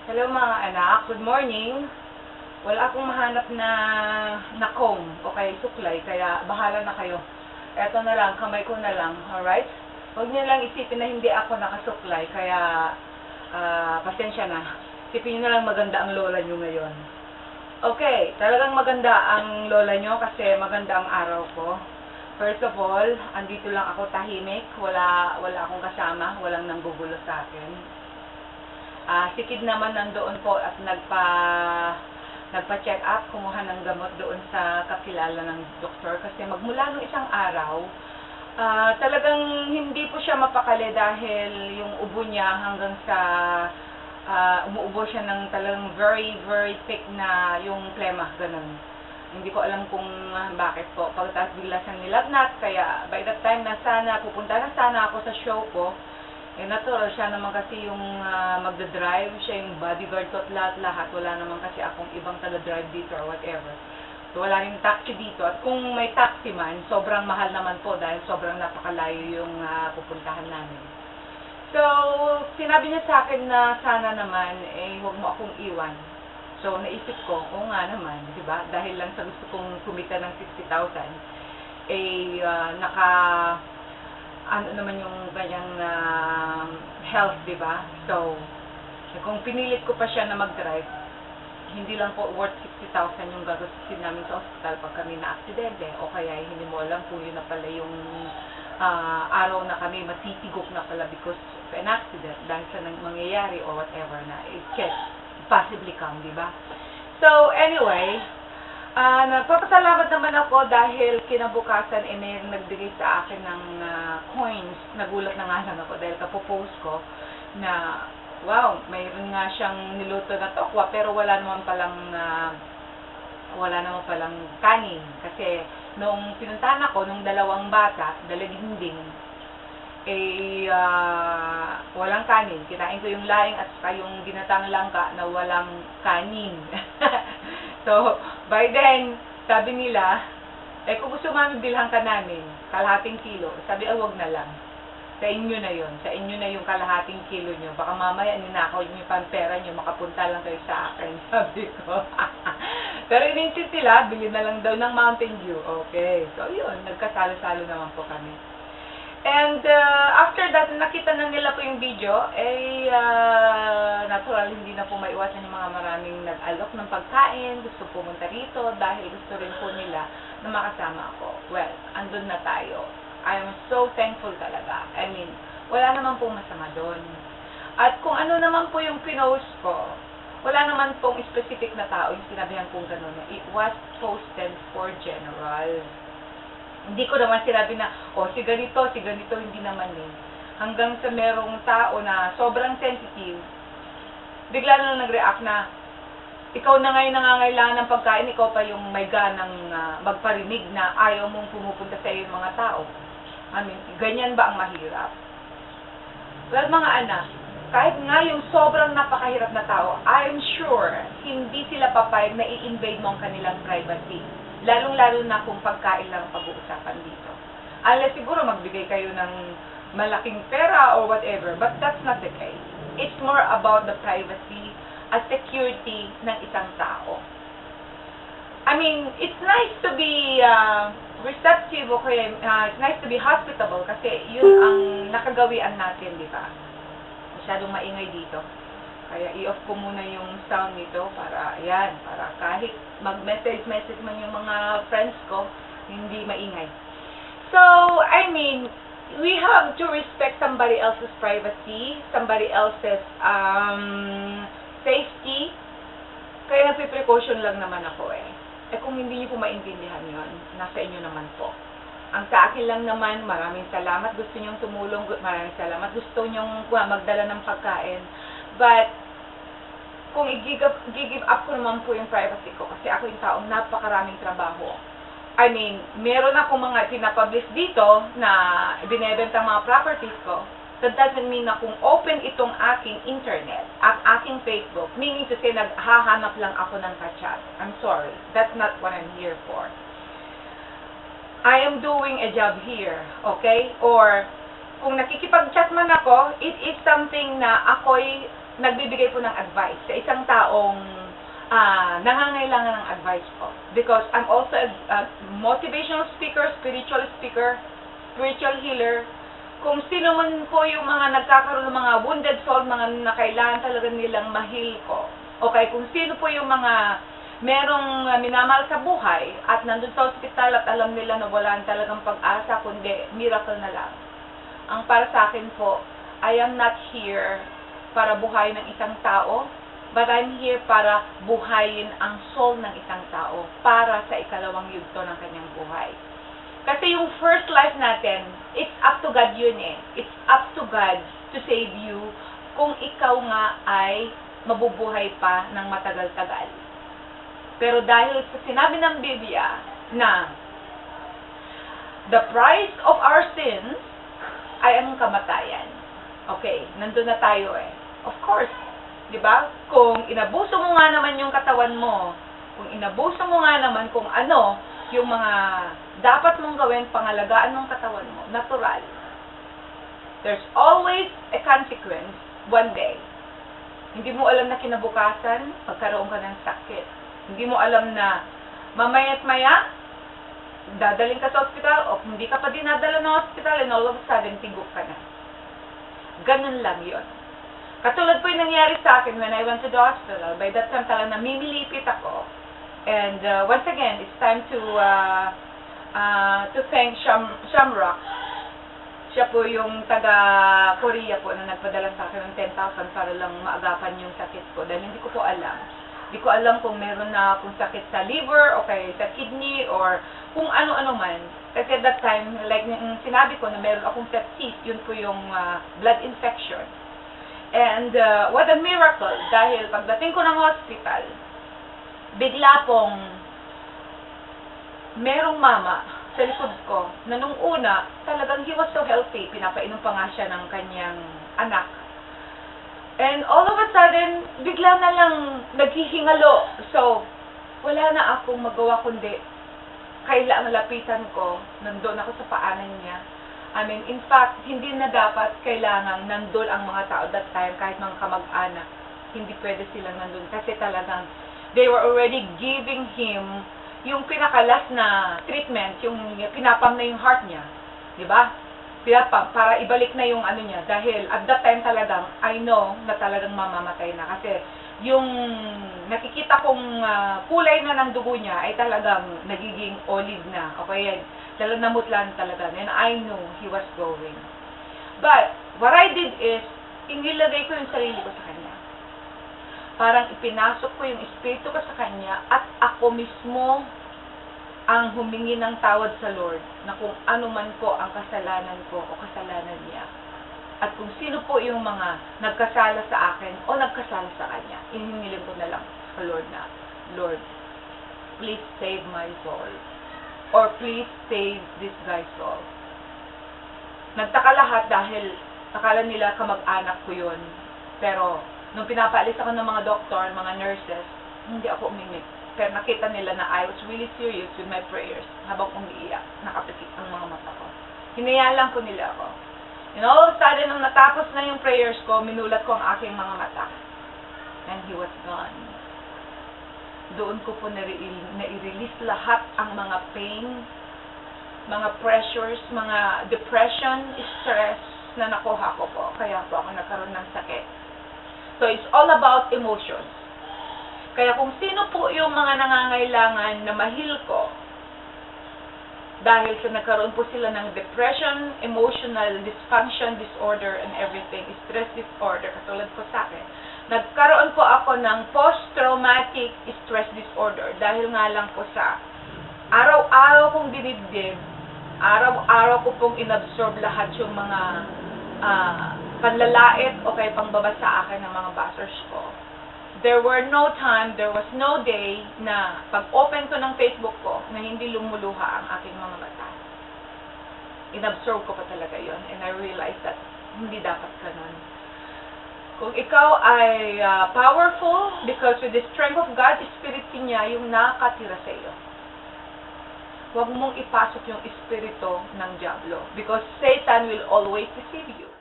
Hello mga anak, good morning. Wala akong mahanap na comb o kay suklay, kaya bahala na kayo. Eto na lang, kamay ko na lang, alright? Huwag niyo lang isipin na hindi ako nakasuklay, kaya pasensya na. Isipin niyo na lang maganda ang lola niyo ngayon. Okay, talagang maganda ang lola niyo kasi maganda ang araw ko. First of all, andito lang ako tahimik, wala akong kasama, walang nanggugulo sa akin. Si Kid naman nandoon po at nagpa-check up, kumuha ng gamot doon sa kakilala ng doktor kasi magmula nung isang araw, talagang hindi po siya mapakali dahil yung ubo niya hanggang sa umuubo siya ng talagang very, very thick na yung plema, ganun. Hindi ko alam kung bakit po. Pagkatapos bigla siyang nilagnat, kaya by that time na sana, pupunta na sana ako sa show ko. Natural siya naman kasi yung magdadrive, siya yung bodyguard ko at lahat-lahat. Wala naman kasi akong ibang taga-drive dito or whatever. So, wala rin taxi dito. At kung may taxi man, sobrang mahal naman po dahil sobrang napakalayo yung pupuntahan namin. So, sinabi niya sa akin na sana naman, huwag mo akong iwan. So, naisip ko, oo nga naman, di ba? Dahil lang sa gusto kong kumita ng 60,000, ano naman yung kanyang health, di ba? So, kung pinilit ko pa siya na mag-drive, hindi lang po worth 60,000 yung gagastusin namin sa hospital pag kami na-aksidente, o kaya hindi mo alam kung yun na pala yung araw na kami matitigok na pala because of an accident dahil sa mangyayari or whatever na it can possibly come, di ba? So, anyway, nagpapasalamat naman ako dahil kinabukasan may nagbigay sa akin ng coins. Nagulat na nga lang ako dahil kapopost ko na wow, mayroon nga siyang niluto na tokwa pero wala naman palang kanin kasi nung pinuntahan ako nung dalawang bata, dalaginding walang kanin. Kinain ko yung laing at saka yung ginatang langka na walang kanin. So, by then, sabi nila, kung gusto mami bilhan ka namin, kalahating kilo. Sabi, wag na lang. Sa inyo na yon, sa inyo na yung kalahating kilo nyo. Baka mamaya ninakaw nyo yung pera nyo, makapunta lang kayo sa akin, sabi ko. Pero in-insist sila, bili na lang daw ng Mountain Dew. Okay, so yun, nagkasalo-salo naman po kami. And after that, nakita na nila po yung video, natural, hindi na po maiwasan yung mga maraming nag-alok ng pagkain, gusto pumunta rito dahil gusto rin po nila na makasama ako. Well, andun na tayo. I am so thankful talaga. I mean, wala naman pong masama doon. At kung ano naman po yung pinost ko, wala naman pong specific na tao yung sinabihan kong gano'n. It was posted for general. Hindi ko naman sinabi na, si ganito, hindi naman Hanggang sa merong tao na sobrang sensitive, bigla na nag-react na, ikaw na ngayon nangangailangan ng pagkain, ikaw pa yung may ganang magparinig na ayaw mong pumupunta sa iyo mga tao. I mean, ganyan ba ang mahirap? Well, mga anak, kahit nga yung sobrang napakahirap na tao, I'm sure, hindi sila papayag na i-invade mo ang kanilang privacy. Lalong-lalo na kung pagkain lang pag-uusapan dito. Unless siguro magbigay kayo ng malaking pera or whatever, but that's not the case. It's more about the privacy at security ng isang tao. I mean, it's nice to be receptive, okay? It's nice to be hospitable kasi yun ang nakagawian natin, di ba? Masyadong maingay dito. Kaya i-off ko muna yung sound nito para kahit mag-message man yung mga friends ko, hindi maingay. So, I mean, we have to respect somebody else's privacy, somebody else's safety. Kaya nagpe-precaution lang naman ako kung hindi niyo po maintindihan yun, nasa inyo naman po. Ang sa akin lang naman, maraming salamat, gusto niyong tumulong, maraming salamat, gusto niyong magdala ng pagkain. But, kung i-give up ko naman po yung privacy ko kasi ako yung taong napakaraming trabaho. I mean, meron akong mga pinapublish dito na binebenta mga properties ko. That doesn't mean na kung open itong aking internet, ang aking Facebook, meaning to say naghahanap lang ako ng ka-chat. I'm sorry. That's not what I'm here for. I am doing a job here, okay? Or kung nakikipag-chat man ako, it is something na ako'y nagbibigay po ng advice sa isang taong nangangailangan ng advice ko. Because I'm also a motivational speaker, spiritual healer. Kung sino man po yung mga nagkakaroon ng mga wounded soul, mga nakailangan talaga nilang mahil ko. Okay, kung sino po yung mga merong minamahal sa buhay at nandun sa ospital at alam nila na wala talagang pag-asa, kundi miracle na lang. Ang para sa akin po, I am not here para buhayin ng isang tao, but I'm here para buhayin ang soul ng isang tao para sa ikalawang yugto ng kanyang buhay. Kasi yung first life natin, it's up to God yun eh. It's up to God to save you kung ikaw nga ay mabubuhay pa ng matagal-tagal. Pero dahil sa sinabi ng Biblia na the price of our sins ay ang kamatayan. Okay, nandun na tayo eh. Of course, di ba? Kung inabuso mo nga naman yung katawan mo, kung inabuso mo nga naman kung ano yung mga dapat mong gawin, pangalagaan ng katawan mo, natural. There's always a consequence one day. Hindi mo alam na kinabukasan, pagkaroon ka ng sakit. Hindi mo alam na mamaya't maya, dadaling ka sa ospital o hindi ka pa dinadala ng ospital and all of a sudden, tigok ka na. Ganun lang yun. Katulad po yung nangyari sa akin when I went to the hospital. By that time talagang namimilipit ako. And once again, it's time to thank Shamrock. Siya po yung taga-Korea po na nagpadala sa akin ng 10,000 para lang maagapan yung sakit ko. Dahil hindi ko po alam. Hindi ko alam kung meron na akong sakit sa liver o kaya sa kidney or kung ano-ano man. Kasi at that time, like sinabi ko na meron akong sepsis, yun po yung blood infection. And what a miracle, dahil pagdating ko ng hospital, bigla pong merong mama sa likod ko na nung una, talagang he was so healthy, pinapainom pa nga siya ng kanyang anak. And all of a sudden, bigla na lang naghihingalo. So, wala na akong magawa kundi kailangan lapitan ko, nandun ako sa paanan niya. I mean, in fact, hindi na dapat kailangan nandun ang mga tao that time, kahit mga kamag-anak. Hindi pwede silang nandun kasi talagang they were already giving him yung pinakalas na treatment, yung pinapam na yung heart niya. Diba? Pinapam, para ibalik na yung ano niya. Dahil at that time talagang, I know na talagang mamamatay na. Kasi yung nakikita kong kulay na ng dugo niya ay talagang nagiging olive na. Okay, talagang namutlan talaga. And I know he was going. But, what I did is, inilagay ko yung sarili ko sa kanya. Parang ipinasok ko yung espiritu ko sa kanya at ako mismo ang humingi ng tawad sa Lord na kung ano man po ang kasalanan ko o kasalanan niya. At kung sino po yung mga nagkasala sa akin o nagkasala sa kanya, inihingilin ko na lang sa Lord na, Lord, please save my soul. Or please save this guy's soul. Nagtaka lahat dahil akala nila kamag-anak ko yun. Pero, nung pinapaalis ako ng mga doktor, mga nurses, hindi ako umimik. Pero nakita nila na I was really serious with my prayers habang umiiyak, nakapikit ang mga mata ko. Hinayaan lang po nila ako. And all of a sudden, nung natapos na yung prayers ko, minulat ko ang aking mga mata. And he was gone. Doon ko po na-release lahat ang mga pain, mga pressures, mga depression, stress na nakuha ko po. Kaya po ako nagkaroon ng sakit. So, it's all about emotions. Kaya kung sino po yung mga nangangailangan na mahil ko, dahil sa nagkaroon po sila ng depression, emotional dysfunction disorder, and everything, stress disorder, katulad po sa akin, nagkaroon po ako ng post-traumatic stress disorder dahil nga lang po sa araw-araw kong dinibdib, araw-araw ko pong inabsorb lahat yung mga panlalait o kay pangbaba sa akin ng mga bashers ko. There was no day na pag-open ko ng Facebook ko na hindi lumuluha ang aking mga mata. Inabsorb ko pa talaga yon, and I realized that hindi dapat ganun. Kung ikaw ay powerful, because with the strength of God, Spirit niya yung nakatira sa iyo. huwag mong ipasok yung espiritu ng Diablo. Because Satan will always deceive you.